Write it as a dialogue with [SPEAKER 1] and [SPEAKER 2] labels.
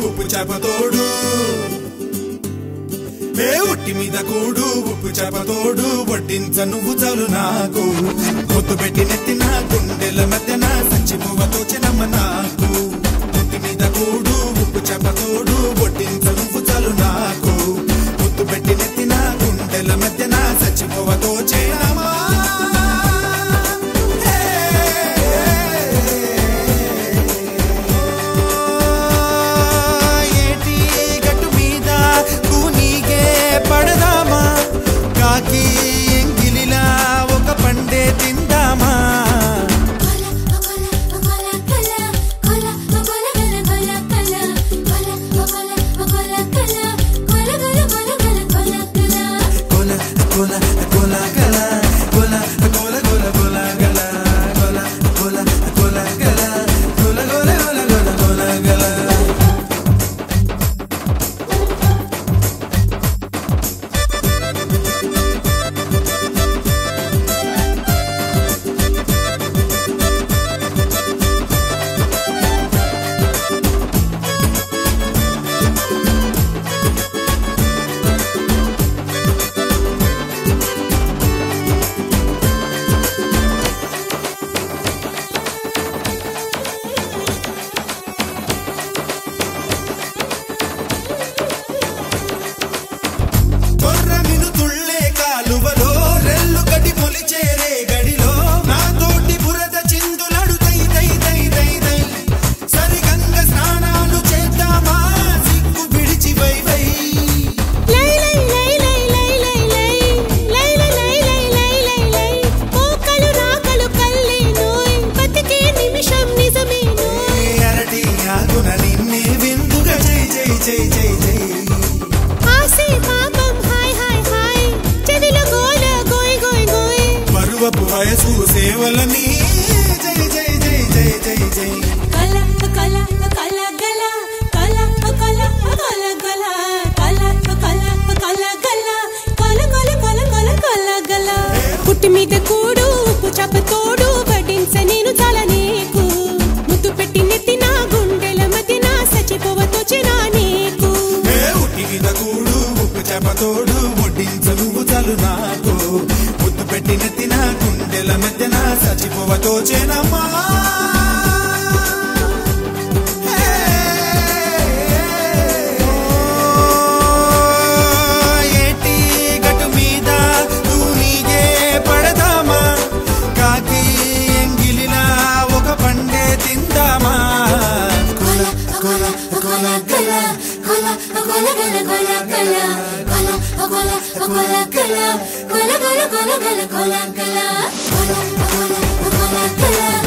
[SPEAKER 1] ఉప్పు చేపతోడు ఉట్టి మీద కూడు ఉప్పు చేపతోడు వడ్డించ నువ్వు చాలు నాకు ముద్దు పెట్టి నెత్తిన గుండెల మధ్యన సంచిపోవతో చిన్నమ్మ నాకు ఉట్టి మీద కూడు ఉప్పు చేపతోడు వడ్డించ నువ్వు చాలు నాకు ముద్దు పెట్టి నెత్తిన గుండెల మధ్యన సంచిపోవతో చిన్నమ్మ వయసు సేవలని జై జై జై జై జై జై
[SPEAKER 2] కల కల కల గల కల కల కల గల కల కల కల గల కల కల కల కల కల గల పుట్టి మీద కూడు ఉప్పు చేపతోడు వడ్డించ నేను చాలా నీకు ముద్దు పెట్టి నెత్తిన గుండెల మధ్యన సచిపోవతో చిరా నీకు
[SPEAKER 1] ఉట్టి మీద కూడు ఉప్పు చేపతోడు వడ్డించ నువ్వు చాలు నాకు ముద్దు పెట్టి నెత్తిన గుండెల మధ్యన సచిపోవతో చేనమ్మా ఏటి గట్టు మీద తూనీగే పడదామా కాకి ఎంగిలిలా ఒక పండే తిందామా
[SPEAKER 2] కొల కొల కొల గల కొల కొల గల కొల గల కొల కొల కొల గల కొల కొల కొల గల కొల గల కొల కొల కొల గల